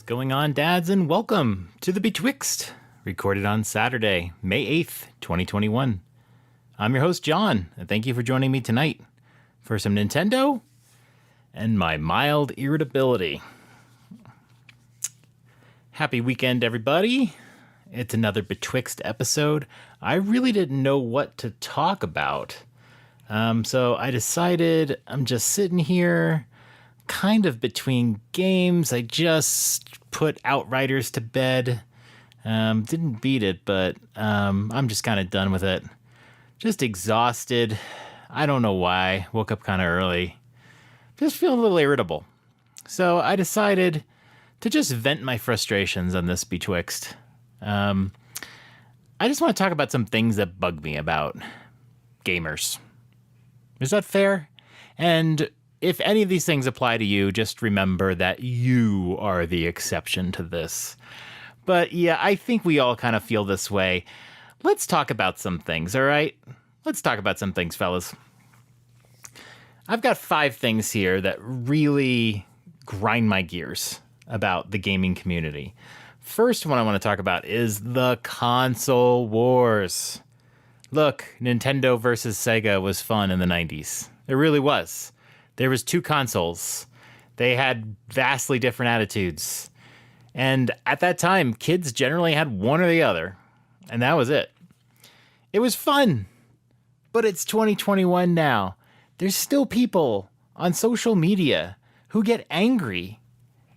going on, dads, and welcome to The Betwixt, recorded on Saturday, May 8th, 2021. I'm your host, John, and thank you for joining me tonight for some Nintendo and my mild irritability. Happy weekend, everybody. It's another Betwixt episode. I really didn't know what to talk about, so I decided I'm just sitting here kind of between games. I just put Outriders to bed. Didn't beat it, but I'm just kind of done with it. Just exhausted. I don't know why. Woke up kind of early. Just feeling a little irritable. So I decided to just vent my frustrations on this Betwixt. I just want to talk about some things that bug me about gamers. Is that fair? And if any of these things apply to you, just remember that you are the exception to this. But yeah, I think we all kind of feel this way. Let's talk about some things, all right? Let's talk about some things, fellas. I've got 5 things here that really grind my gears about the gaming community. First one I want to talk about is the console wars. Look, Nintendo versus Sega was fun in the 90s. It really was. There was 2 consoles. They had vastly different attitudes. And at that time, kids generally had one or the other. And that was it. It was fun. But it's 2021 now. There's still people on social media who get angry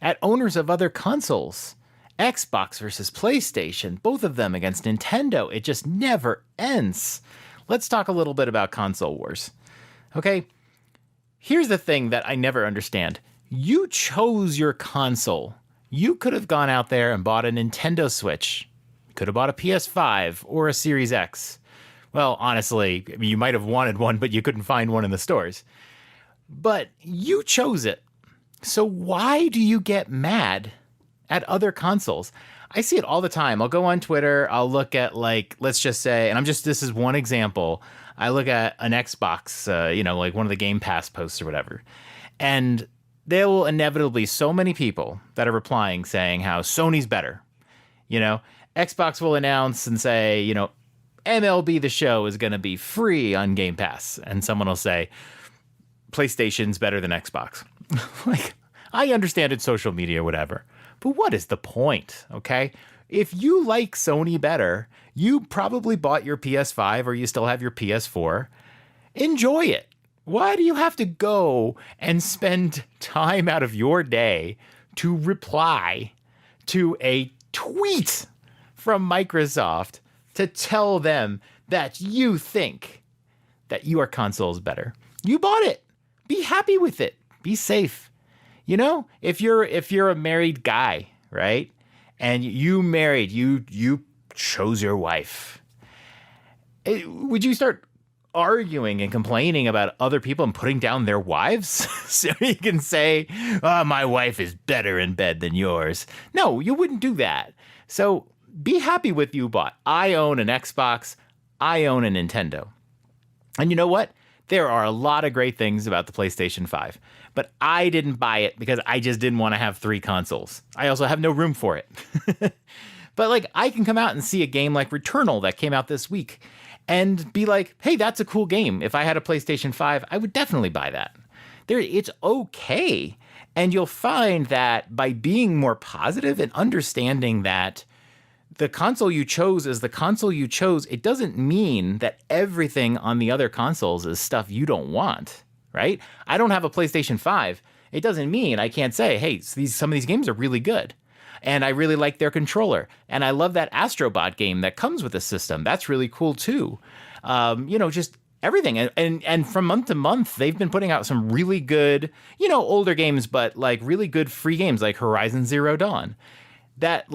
at owners of other consoles. Xbox versus PlayStation, both of them against Nintendo. It just never ends. Let's talk a little bit about console wars. Okay? Here's the thing that I never understand. You chose your console. You could have gone out there and bought a Nintendo Switch. You could have bought a PS5 or a Series X. Well, honestly, you might have wanted one, but you couldn't find one in the stores. But you chose it. So why do you get mad at other consoles? I see it all the time. I'll go on Twitter. I'll look at, like, let's just say, and this is one example. I look at an Xbox, like one of the Game Pass posts or whatever. And there will inevitably so many people that are replying saying how Sony's better. Xbox will announce and say, MLB The Show is going to be free on Game Pass. And someone will say, PlayStation's better than Xbox. Like, I understand it's social media, whatever. But what is the point, okay? If you like Sony better, you probably bought your PS5 or you still have your PS4. Enjoy it. Why do you have to go and spend time out of your day to reply to a tweet from Microsoft to tell them that you think that your console is better? You bought it. Be happy with it. Be safe. If you're a married guy, right? And you chose your wife. Would you start arguing and complaining about other people and putting down their wives so you can say, oh, my wife is better in bed than yours? No, you wouldn't do that. So be happy with you bought. I own an Xbox. I own a Nintendo. And you know what? There are a lot of great things about the PlayStation 5, but I didn't buy it because I just didn't want to have 3 consoles. I also have no room for it. But I can come out and see a game like Returnal that came out this week and be like, hey, that's a cool game. If I had a PlayStation 5, I would definitely buy that. It's okay. And you'll find that by being more positive and understanding that the console you chose is the console you chose, it doesn't mean that everything on the other consoles is stuff you don't want, right? I don't have a PlayStation 5. It doesn't mean I can't say, hey, some of these games are really good. And I really like their controller. And I love that Astrobot game that comes with the system. That's really cool too. Just everything. And from month to month, they've been putting out some really good, older games, but really good free games like Horizon Zero Dawn. That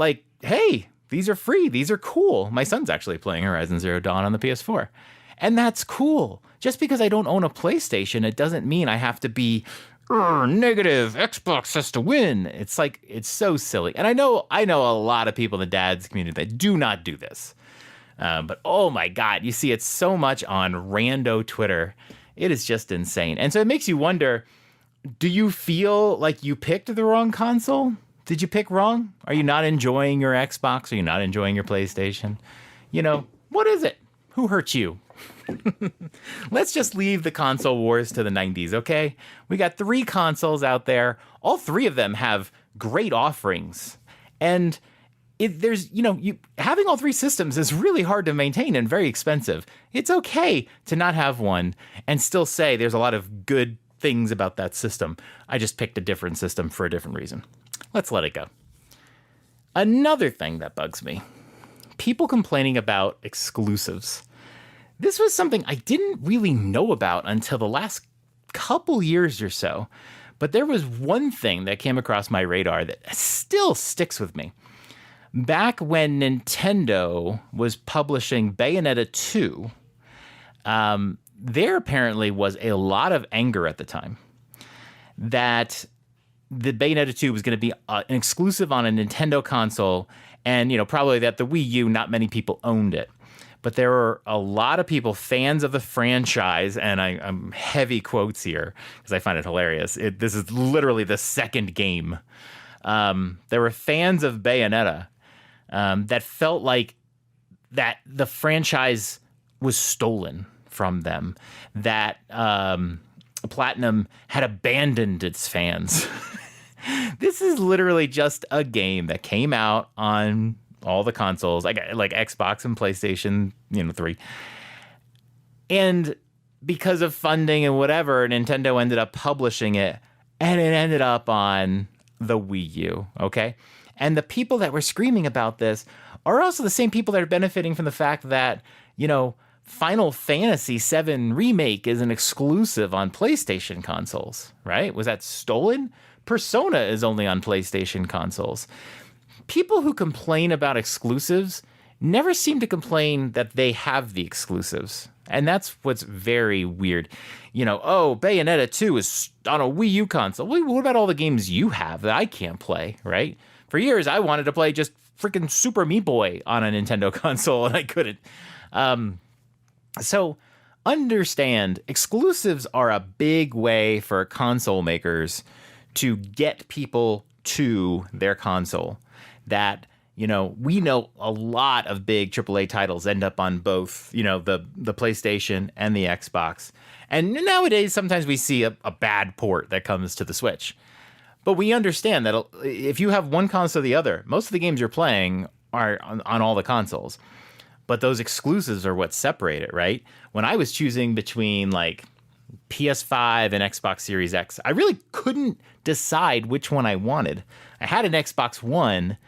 hey, these are free. These are cool. My son's actually playing Horizon Zero Dawn on the PS4. And that's cool. Just because I don't own a PlayStation, it doesn't mean I have to be negative. Xbox has to win. It's so silly. And I know a lot of people in the dads community that do not do this. But oh my God, you see it so much on rando Twitter. It is just insane. And so it makes you wonder, do you feel like you picked the wrong console? Did you pick wrong? Are you not enjoying your Xbox? Are you not enjoying your PlayStation? What is it? Who hurt you? Let's just leave the console wars to the 90s, okay? We got 3 consoles out there. All 3 of them have great offerings. And having all 3 systems is really hard to maintain and very expensive. It's okay to not have one and still say there's a lot of good things about that system. I just picked a different system for a different reason. Let's let it go. Another thing that bugs me, people complaining about exclusives. This was something I didn't really know about until the last couple years or so. But there was one thing that came across my radar that still sticks with me. Back when Nintendo was publishing Bayonetta 2, there apparently was a lot of anger at the time that the Bayonetta 2 was going to be an exclusive on a Nintendo console, and probably that the Wii U, not many people owned it. But there were a lot of people, fans of the franchise, and I'm heavy quotes here because I find it hilarious. This is literally the second game. There were fans of Bayonetta that felt like that the franchise was stolen from them, that Platinum had abandoned its fans. This is literally just a game that came out on all the consoles, like Xbox and PlayStation, 3. And because of funding and whatever, Nintendo ended up publishing it, and it ended up on the Wii U, okay? And the people that were screaming about this are also the same people that are benefiting from the fact that, Final Fantasy VII Remake is an exclusive on PlayStation consoles, right? Was that stolen? Persona is only on PlayStation consoles. People who complain about exclusives never seem to complain that they have the exclusives. And that's what's very weird. Bayonetta 2 is on a Wii U console. Well, what about all the games you have that I can't play, right? For years, I wanted to play just freaking Super Meat Boy on a Nintendo console, and I couldn't. So understand, exclusives are a big way for console makers to get people to their console. That, we know a lot of big AAA titles end up on both, the PlayStation and the Xbox. And nowadays, sometimes we see a bad port that comes to the Switch. But we understand that if you have one console or the other, most of the games you're playing are on all the consoles. But those exclusives are what separate it, right? When I was choosing between like PS5 and Xbox Series X, I really couldn't decide which one I wanted. I had an Xbox One,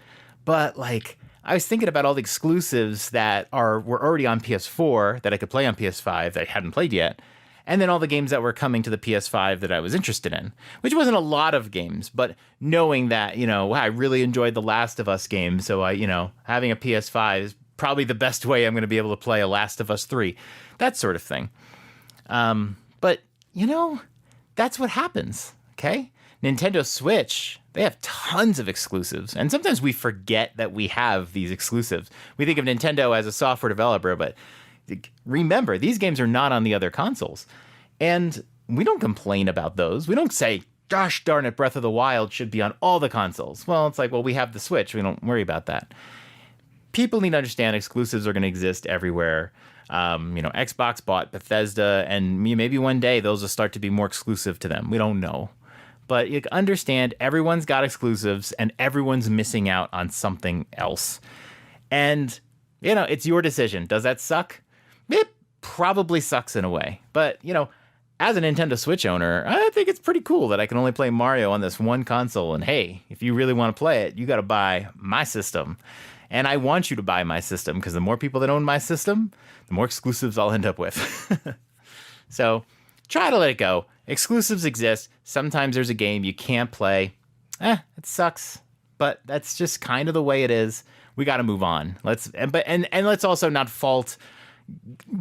but I was thinking about all the exclusives that were already on PS4 that I could play on PS5 that I hadn't played yet. And then all the games that were coming to the PS5 that I was interested in, which wasn't a lot of games, but knowing that, I really enjoyed the Last of Us game. So having a PS5 is probably the best way I'm going to be able to play a Last of Us 3, that sort of thing. But that's what happens. Okay. Nintendo Switch, they have tons of exclusives. And sometimes we forget that we have these exclusives. We think of Nintendo as a software developer, but remember, these games are not on the other consoles. And we don't complain about those. We don't say, gosh darn it, Breath of the Wild should be on all the consoles. Well, it's like, well, we have the Switch. We don't worry about that. People need to understand exclusives are going to exist everywhere. Xbox bought Bethesda, and maybe one day those will start to be more exclusive to them. We don't know. But you understand everyone's got exclusives and everyone's missing out on something else. And, it's your decision. Does that suck? It probably sucks in a way. But, as a Nintendo Switch owner, I think it's pretty cool that I can only play Mario on this one console. And hey, if you really want to play it, you got to buy my system. And I want you to buy my system because the more people that own my system, the more exclusives I'll end up with. So try to let it go. Exclusives exist. Sometimes there's a game you can't play. It sucks, but that's just kind of the way it is. We got to move on. Let's also not fault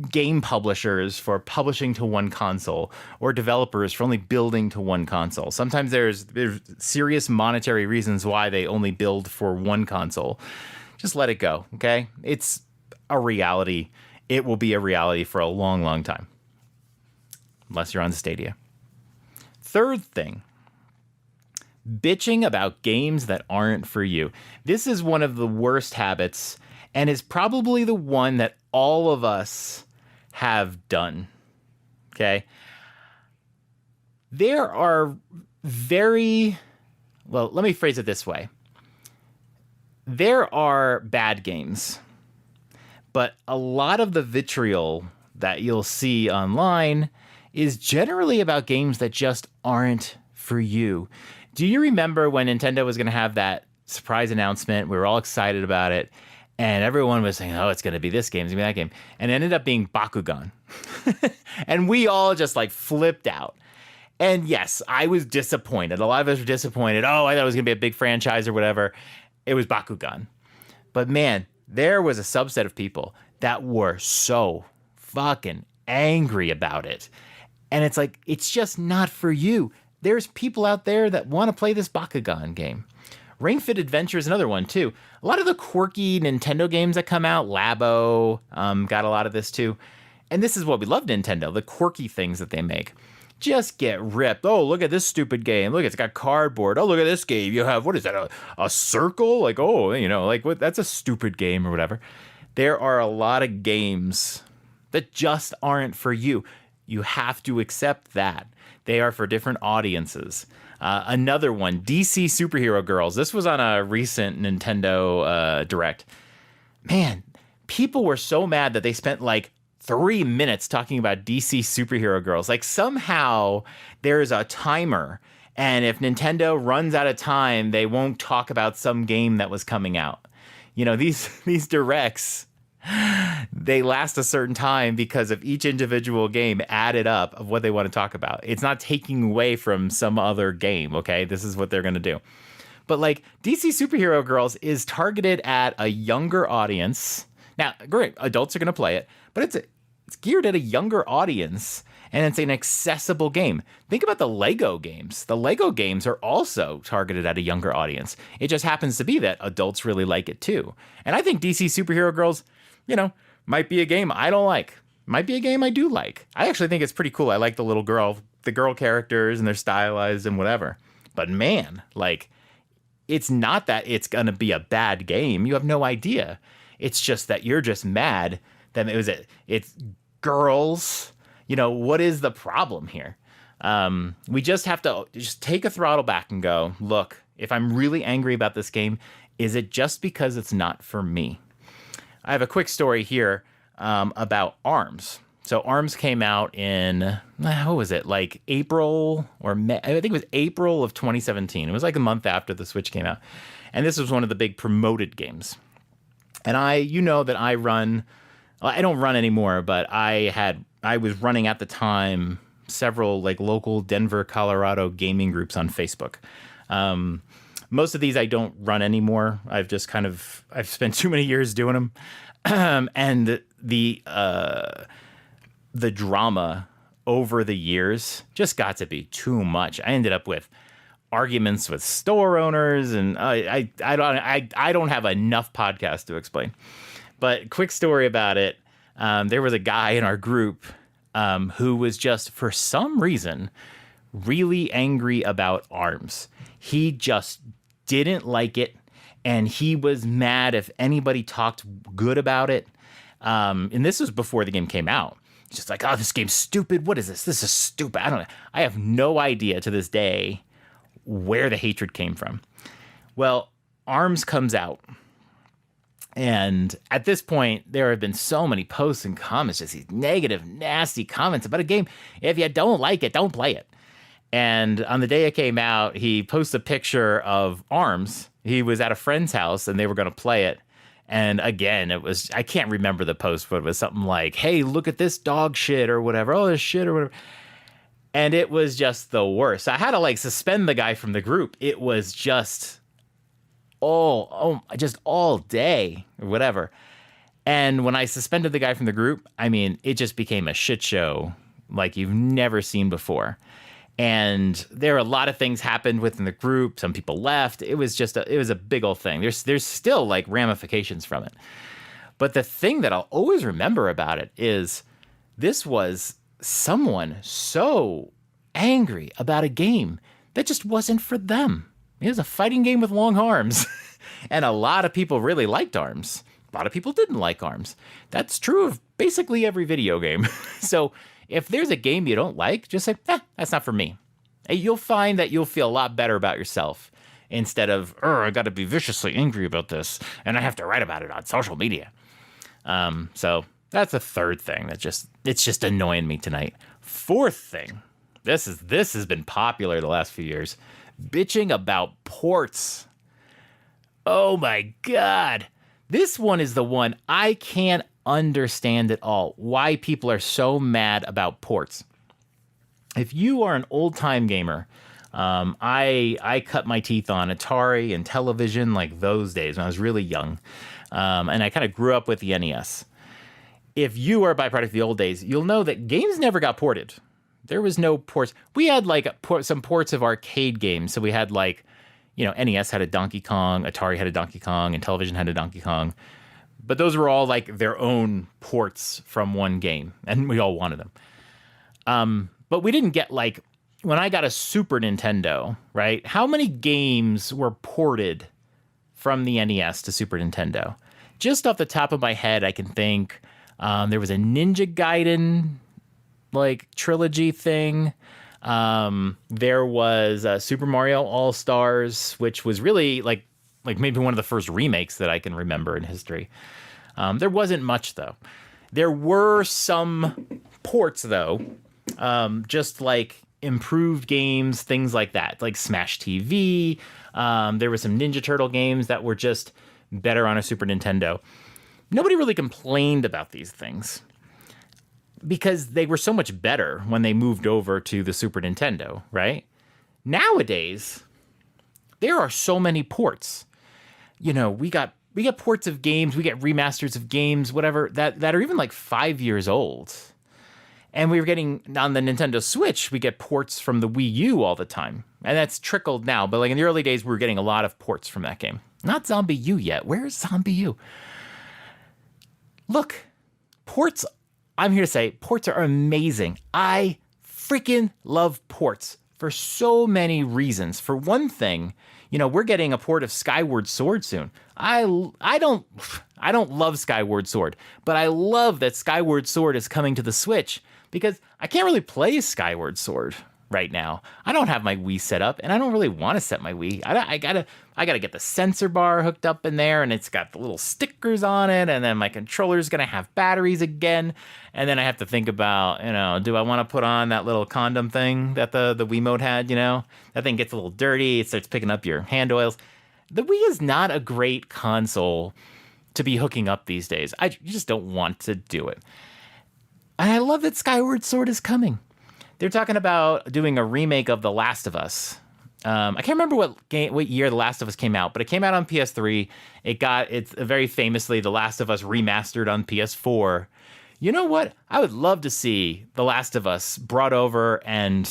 game publishers for publishing to one console or developers for only building to one console. Sometimes there's serious monetary reasons why they only build for one console. Just let it go, okay? It's a reality. It will be a reality for a long, long time. Unless you're on Stadia. Third thing. bitching about games that aren't for you. This is one of the worst habits and is probably the one that all of us have done. Okay. There are let me phrase it this way. There are bad games, but a lot of the vitriol that you'll see online is generally about games that just aren't for you. Do you remember when Nintendo was going to have that surprise announcement? We were all excited about it, and everyone was saying, oh, it's going to be this game, it's going to be that game. And it ended up being Bakugan. And we all just like flipped out. And yes, I was disappointed. A lot of us were disappointed. Oh, I thought it was going to be a big franchise or whatever. It was Bakugan. But man, there was a subset of people that were so fucking angry about it. And it's like, it's just not for you. There's people out there that want to play this Bakugan game. Ring Fit Adventure is another one too. A lot of the quirky Nintendo games that come out, Labo, got a lot of this too. And this is what we love Nintendo, the quirky things that they make. Just get ripped. Oh, look at this stupid game. Look, it's got cardboard. Oh, look at this game. You have, what is that, a circle? Like, oh, like what? That's a stupid game or whatever. There are a lot of games that just aren't for you. You have to accept that. They are for different audiences. Another one, DC Superhero Girls. This was on a recent Nintendo Direct. Man, people were so mad that they spent like 3 minutes talking about DC Superhero Girls. Like somehow there's a timer, and if Nintendo runs out of time, they won't talk about some game that was coming out. These directs, they last a certain time because of each individual game added up of what they want to talk about. It's not taking away from some other game, okay? This is what they're going to do. But like DC Superhero Girls is targeted at a younger audience. Now, great, adults are going to play it, but it's geared at a younger audience, and it's an accessible game. Think about the Lego games. The Lego games are also targeted at a younger audience. It just happens to be that adults really like it too. And I think DC Superhero Girls, might be a game I don't like. Might be a game I do like. I actually think it's pretty cool. I like the girl characters, and they're stylized and whatever. But man, like, it's not that it's going to be a bad game. You have no idea. It's just that you're just mad that it's girls. What is the problem here? We just have to just take a throttle back and go, look, if I'm really angry about this game, is it just because it's not for me? I have a quick story here about ARMS. So ARMS came out in, what was it, like April or May? I think it was April of 2017. It was like a month after the Switch came out. And this was one of the big promoted games. And that I run, I don't run anymore, but I was running at the time several like local Denver, Colorado gaming groups on Facebook. Most of these I don't run anymore. I've spent too many years doing them. And the drama over the years just got to be too much. I ended up with arguments with store owners, and I don't have enough podcasts to explain. But quick story about it. There was a guy in our group who was just, for some reason, really angry about ARMS. He just didn't like it, and he was mad if anybody talked good about it. And this was before the game came out. He's just like, oh, this game's stupid. What is this? This is stupid. I have no idea to this day where the hatred came from. Well, ARMS comes out. And at this point, there have been so many posts and comments, just these negative, nasty comments about a game. If you don't like it, don't play it. And on the day it came out, he posted a picture of ARMS. He was at a friend's house and they were going to play it. And again, I can't remember the post, but it was something like, hey, look at this dog shit or whatever. Oh, this shit or whatever. And it was just the worst. I had to like suspend the guy from the group. It was just just all day or whatever. And when I suspended the guy from the group, it just became a shit show like you've never seen before. And there are a lot of things happened within the group. Some people left. It was a big old thing. There's still like ramifications from it. But the thing that I'll always remember about it is this was someone so angry about a game that just wasn't for them. It was a fighting game with long arms. And a lot of people really liked arms. A lot of people didn't like arms. That's true of basically every video game. So if there's a game you don't like, just say, that's not for me. And you'll find that you'll feel a lot better about yourself instead of, I got to be viciously angry about this and I have to write about it on social media. So that's a third thing it's just annoying me tonight. Fourth thing, this has been popular the last few years, bitching about ports. Oh my God. This one is the one I can't understand at all. Why people are so mad about ports. If you are an old time gamer, I cut my teeth on Atari and television like those days when I was really young. And I kind of grew up with the NES. If you are a byproduct of the old days, you'll know that games never got ported. There was no ports. We had like some ports of arcade games. So we had like, NES had a Donkey Kong, Atari had a Donkey Kong, and television had a Donkey Kong. But those were all like their own ports from one game, and we all wanted them. But we didn't get like, when I got a Super Nintendo, right? How many games were ported from the NES to Super Nintendo? Just off the top of my head, I can think there was a Ninja Gaiden like trilogy thing. There was Super Mario All-Stars, which was really like maybe one of the first remakes that I can remember in history. There wasn't much though. There were some ports though, just like improved games, things like that, like Smash TV. There were some Ninja Turtle games that were just better on a Super Nintendo. Nobody really complained about these things, because they were so much better when they moved over to the Super Nintendo, right? Nowadays, there are so many ports. We got ports of games, we get remasters of games, whatever, that are even like 5 years old. And we were getting, on the Nintendo Switch, we get ports from the Wii U all the time. And that's trickled now, but like in the early days, we were getting a lot of ports from that game. Not Zombie U yet. Where's Zombie U? Look, ports, I'm here to say, ports are amazing. I freaking love ports for so many reasons. For one thing, we're getting a port of Skyward Sword soon. I don't love Skyward Sword, but I love that Skyward Sword is coming to the Switch, because I can't really play Skyward Sword right now. I don't have my Wii set up, and I don't really want to set my Wii. I gotta get the sensor bar hooked up in there, and it's got the little stickers on it, and then my controller's gonna have batteries again, and then I have to think about, do I want to put on that little condom thing that the Wiimote had? That thing gets a little dirty, it starts picking up your hand oils. The Wii is not a great console to be hooking up these days. You just don't want to do it. And I love that Skyward Sword is coming. They're talking about doing a remake of The Last of Us. I can't remember what year The Last of Us came out, but it came out on PS3. It's very famously The Last of Us remastered on PS4. You know what? I would love to see The Last of Us brought over and,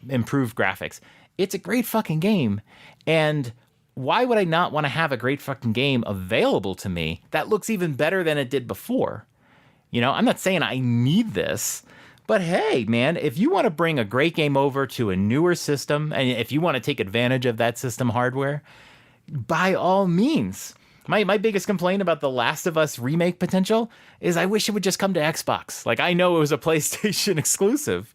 improved graphics. It's a great fucking game. And why would I not want to have a great fucking game available to me that looks even better than it did before? I'm not saying I need this, but hey, man, if you want to bring a great game over to a newer system, and if you want to take advantage of that system hardware, by all means. My biggest complaint about The Last of Us remake potential is I wish it would just come to Xbox. Like, I know it was a PlayStation exclusive,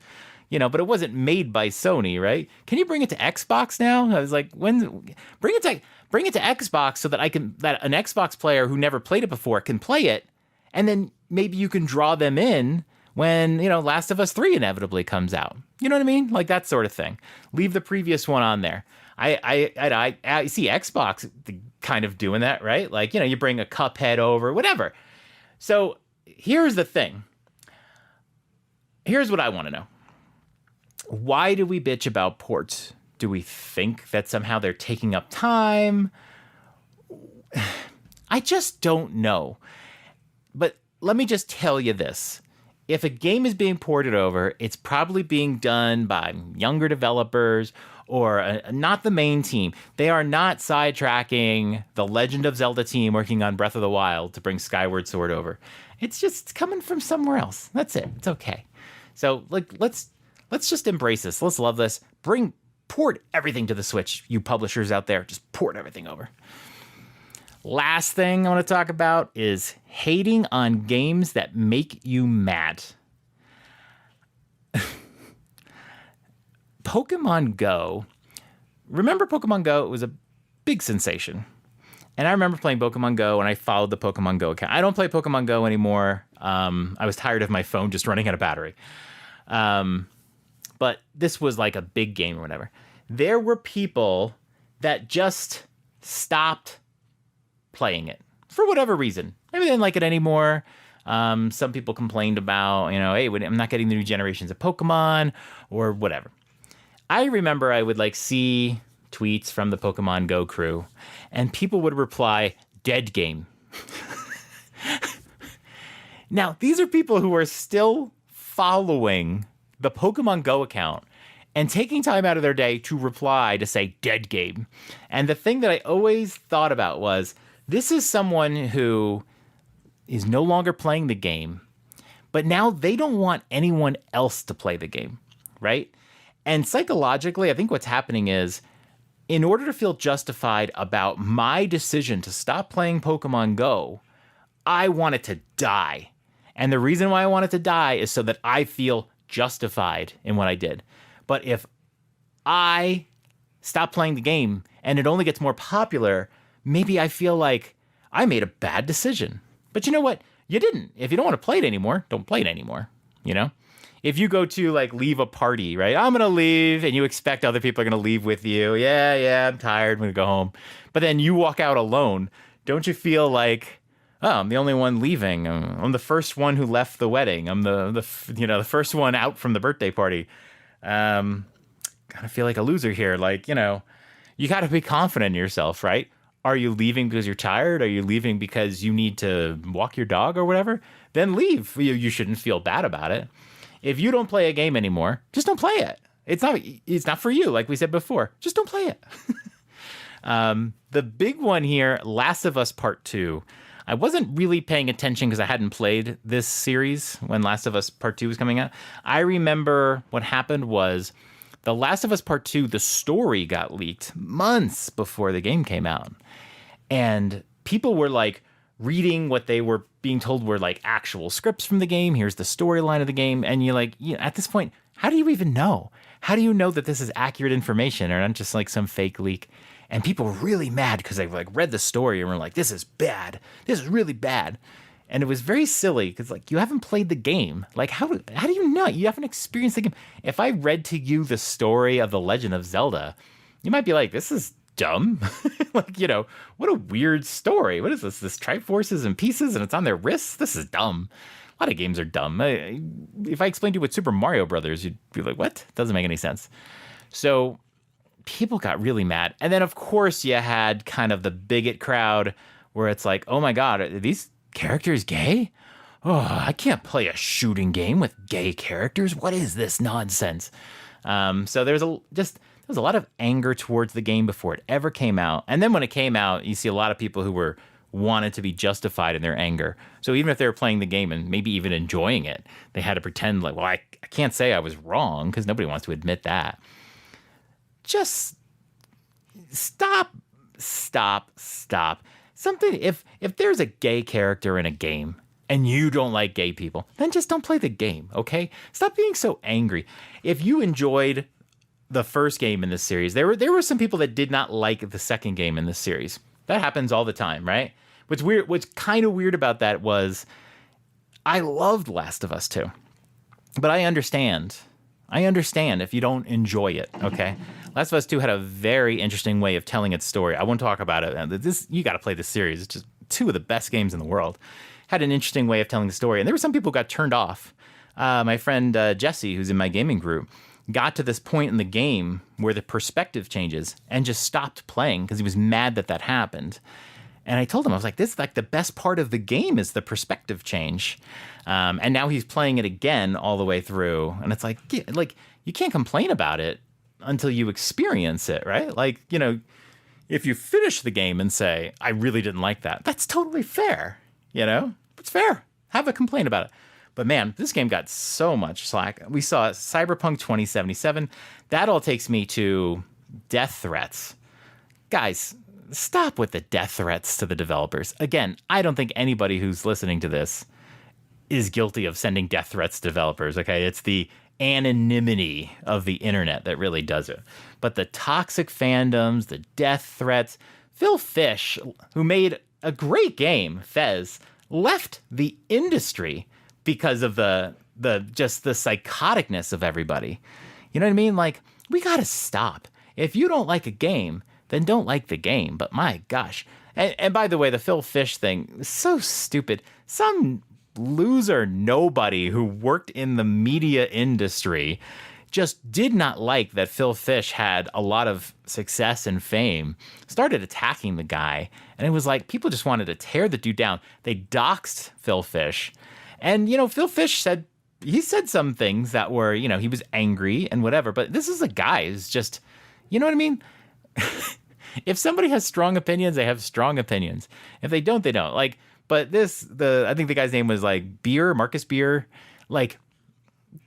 but it wasn't made by Sony, right? Can you bring it to Xbox now? I was like, bring it to Xbox so that that an Xbox player who never played it before can play it, and then maybe you can draw them in when, Last of Us 3 inevitably comes out. You know what I mean? Like that sort of thing. Leave the previous one on there. I see Xbox kind of doing that, right? Like, you bring a Cuphead over, whatever. So here's the thing. Here's what I want to know. Why do we bitch about ports? Do we think that somehow they're taking up time? I just don't know. But let me just tell you this. If a game is being ported over, it's probably being done by younger developers or not the main team. They are not sidetracking the Legend of Zelda team working on Breath of the Wild to bring Skyward Sword over. It's coming from somewhere else. That's it. It's okay. So let's just embrace this. Let's love this. Bring port everything to the Switch. You publishers out there, just port everything over. Last thing I want to talk about is hating on games that make you mad. Pokemon Go. Remember Pokemon Go? It was a big sensation. And I remember playing Pokemon Go, and I followed the Pokemon Go account. I don't play Pokemon Go anymore. I was tired of my phone just running out of battery. But this was like a big game or whatever. There were people that just stopped playing it for whatever reason. Maybe they didn't like it anymore. Some people complained about, hey, I'm not getting the new generations of Pokemon or whatever. I remember I would see tweets from the Pokemon Go crew, and people would reply, "Dead game." Now, these are people who are still following the Pokemon Go account and taking time out of their day to reply to say "dead game." And the thing that I always thought about was, this is someone who is no longer playing the game, but now they don't want anyone else to play the game, right? And psychologically, I think what's happening is, in order to feel justified about my decision to stop playing Pokemon Go, I want it to die. And the reason why I want it to die is so that I feel justified in what I did. But if I stop playing the game and it only gets more popular, maybe I feel like I made a bad decision. But you know what? You didn't. If you don't want to play it anymore, don't play it anymore, If you go to leave a party, right? I'm going to leave, and you expect other people are going to leave with you. Yeah, I'm tired. I'm going to go home. But then you walk out alone. Don't you feel like, oh, I'm the only one leaving. I'm the first one who left the wedding. I'm the first one out from the birthday party. Kind of feel like a loser here. You got to be confident in yourself, right? Are you leaving because you're tired? Are you leaving because you need to walk your dog or whatever? Then leave. You shouldn't feel bad about it. If you don't play a game anymore, just don't play it. It's not for you, like we said before. Just don't play it. The big one here, Last of Us Part 2. I wasn't really paying attention because I hadn't played this series when Last of Us Part 2 was coming out. I remember what happened was The Last of Us Part 2, the story got leaked months before the game came out. And people were reading what they were being told were actual scripts from the game. Here's the storyline of the game. And you're at this point, how do you even know? How do you know that this is accurate information or not just some fake leak? And people were really mad because they read the story and were like, this is bad. This is really bad. And it was very silly because you haven't played the game. How do you know? You haven't experienced the game. If I read to you the story of The Legend of Zelda, you might be like, this is dumb. What a weird story. What is this? This Triforces and pieces and it's on their wrists? This is dumb. A lot of games are dumb. If I explained to you what Super Mario Brothers, you'd be like, what? Doesn't make any sense. So people got really mad. And then, of course, you had kind of the bigot crowd where it's like, oh my God, are these characters gay? Oh, I can't play a shooting game with gay characters. What is this nonsense? So there's a lot of anger towards the game before it ever came out. And then when it came out, you see a lot of people who wanted to be justified in their anger. So even if they were playing the game and maybe even enjoying it, they had to pretend I can't say I was wrong because nobody wants to admit that. Just stop. Something, if there's a gay character in a game and you don't like gay people, then just don't play the game, okay? Stop being so angry. If you enjoyed the first game in this series, there were some people that did not like the second game in this series. That happens all the time, right? What's kind of weird about that was I loved Last of Us 2, but I understand if you don't enjoy it, okay? Last of Us 2 had a very interesting way of telling its story. I won't talk about it. You got to play this series. It's just two of the best games in the world. Had an interesting way of telling the story. And there were some people who got turned off. My friend Jesse, who's in my gaming group, got to this point in the game where the perspective changes and just stopped playing because he was mad that happened. And I told him, I was like, this is the best part of the game is the perspective change. And now he's playing it again all the way through. And it's you can't complain about it until you experience it, right? If you finish the game and say, I really didn't like that, that's totally fair. It's fair. Have a complaint about it. But man, this game got so much slack. We saw Cyberpunk 2077. That all takes me to death threats. Guys, stop with the death threats to the developers. Again, I don't think anybody who's listening to this is guilty of sending death threats to developers, okay? It's the anonymity of the internet that really does it. But the toxic fandoms, the death threats, Phil Fish, who made a great game, Fez, left the industry because of the just the psychoticness of everybody. You know what I mean? Like, we gotta stop. If you don't like a game, then don't like the game. But my gosh. And by the way, the Phil Fish thing is so stupid. Some loser nobody who worked in the media industry just did not like that Phil Fish had a lot of success and fame, started attacking the guy. And it was like people just wanted to tear the dude down. They doxed Phil Fish. And, you know, Phil Fish said some things that were, you know, he was angry and whatever. But this is a guy who's just, you know what I mean? If somebody has strong opinions, they have strong opinions. If they don't, they don't. Like, but I think the guy's name was like Marcus Beer. Like,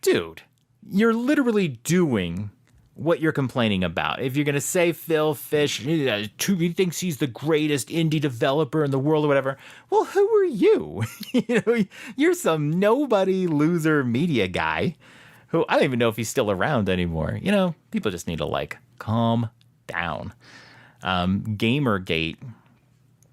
dude, you're literally doing what you're complaining about. If you're going to say Phil Fish, he thinks he's the greatest indie developer in the world or whatever, well, who are you? You know, you're some nobody loser media guy who I don't even know if he's still around anymore. You know, people just need to like calm down. Gamergate.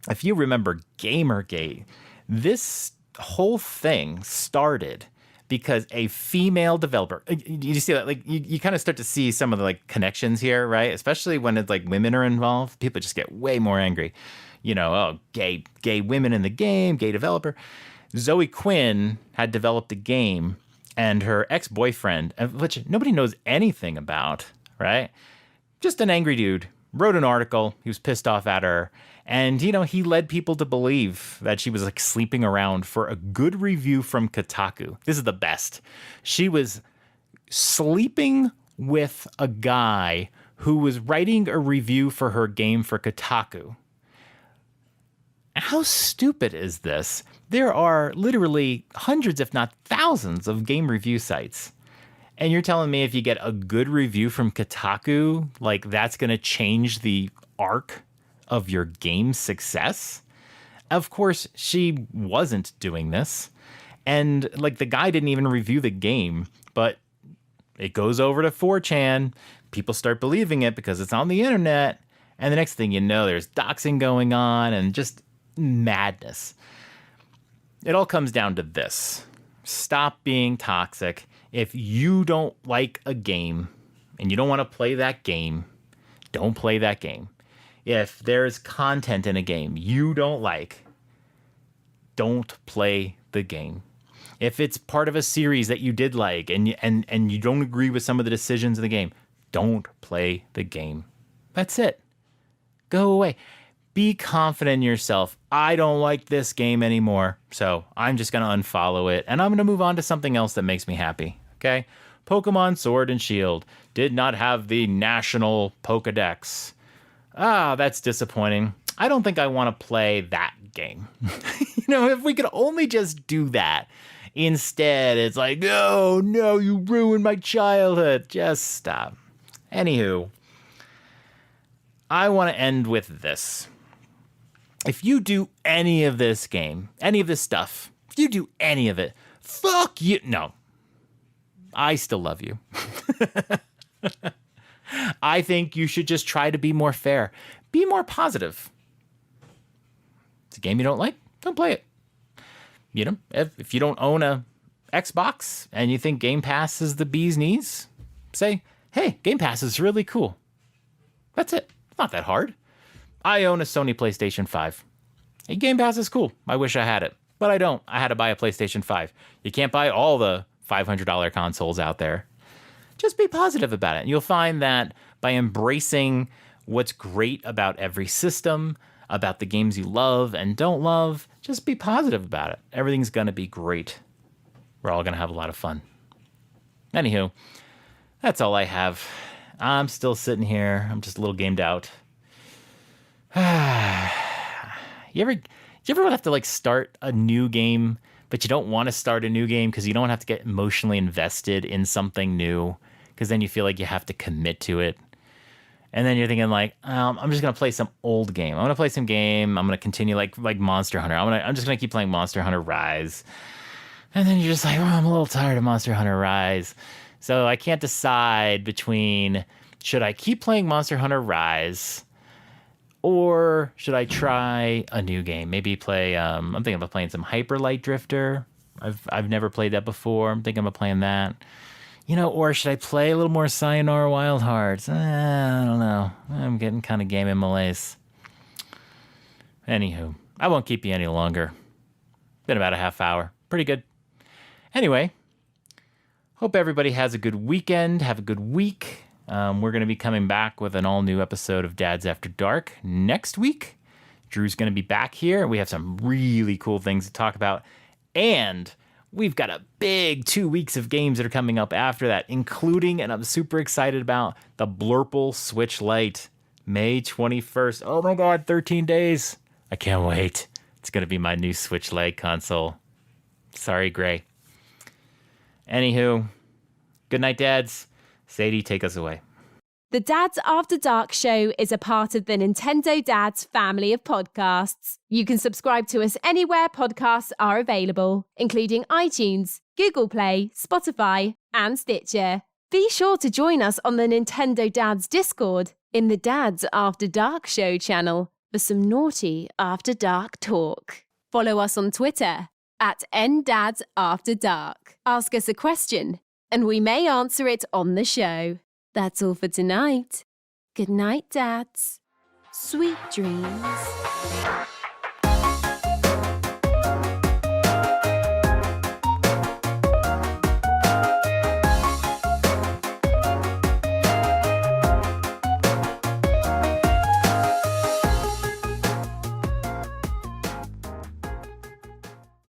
If you remember Gamergate, this whole thing started because a female developer, you see that, like, you kind of start to see some of the like connections here, right? Especially when it's like women are involved, people just get way more angry. You know, oh, gay women in the game, gay developer. Zoe Quinn had developed a game, and her ex-boyfriend, which nobody knows anything about, right? Just an angry dude, wrote an article. He was pissed off at her. And, you know, he led people to believe that she was like sleeping around for a good review from Kotaku. This is the best. She was sleeping with a guy who was writing a review for her game for Kotaku. How stupid is this? There are literally hundreds, if not thousands, of game review sites. And you're telling me if you get a good review from Kotaku, like that's going to change the arc of your game's success? Of course, she wasn't doing this. And like the guy didn't even review the game, but it goes over to 4chan. People start believing it because it's on the internet. And the next thing you know, there's doxing going on and just madness. It all comes down to this. Stop being toxic. If you don't like a game and you don't want to play that game, don't play that game. If there's content in a game you don't like, don't play the game. If it's part of a series that you did like and you don't agree with some of the decisions of the game, don't play the game. That's it. Go away. Be confident in yourself. I don't like this game anymore, so I'm just going to unfollow it, and I'm going to move on to something else that makes me happy, okay? Pokemon Sword and Shield did not have the national Pokedex. That's disappointing. I don't think I want to play that game. You know, if we could only just do that. Instead, it's like, oh, no, you ruined my childhood. Just stop. Anywho, I want to end with this. If you do any of this game, any of this stuff, if you do any of it, fuck you. No. I still love you. I think you should just try to be more fair. Be more positive. It's a game you don't like, don't play it. You know, if you don't own a Xbox and you think Game Pass is the bee's knees, say, hey, Game Pass is really cool. That's it. It's not that hard. I own a Sony PlayStation 5. Hey, Game Pass is cool. I wish I had it, but I don't. I had to buy a PlayStation 5. You can't buy all the $500 consoles out there. Just be positive about it. And you'll find that by embracing what's great about every system, about the games you love and don't love, just be positive about it. Everything's going to be great. We're all going to have a lot of fun. Anywho, that's all I have. I'm still sitting here. I'm just a little gamed out. You ever have to like start a new game, but you don't want to start a new game because you don't have to get emotionally invested in something new, because then you feel like you have to commit to it. And then you're thinking like, I'm just gonna play some old game. I'm gonna play some game. I'm gonna continue like Monster Hunter. I'm just gonna keep playing Monster Hunter Rise. And then you're just like, I'm a little tired of Monster Hunter Rise. So I can't decide between, should I keep playing Monster Hunter Rise or should I try a new game? Maybe play, I'm thinking about playing some Hyper Light Drifter. I've never played that before. I'm thinking about playing that. Or should I play a little more Sayonara Wild Hearts? I don't know. I'm getting kind of gaming malaise. Anywho, I won't keep you any longer. Been about a half hour. Pretty good. Anyway, hope everybody has a good weekend. Have a good week. We're going to be coming back with an all-new episode of Dads After Dark next week. Drew's going to be back here. We have some really cool things to talk about. And we've got a big 2 weeks of games that are coming up after that, including, and I'm super excited about, the Blurple Switch Lite, May 21st. Oh my God, 13 days. I can't wait. It's going to be my new Switch Lite console. Sorry, Gray. Anywho, good night, dads. Sadie, take us away. The Dads After Dark show is a part of the Nintendo Dads family of podcasts. You can subscribe to us anywhere podcasts are available, including iTunes, Google Play, Spotify, and Stitcher. Be sure to join us on the Nintendo Dads Discord in the Dads After Dark show channel for some naughty After Dark talk. Follow us on Twitter at @NDadsAfterDark. Ask us a question, and we may answer it on the show. That's all for tonight. Good night, Dads. Sweet dreams.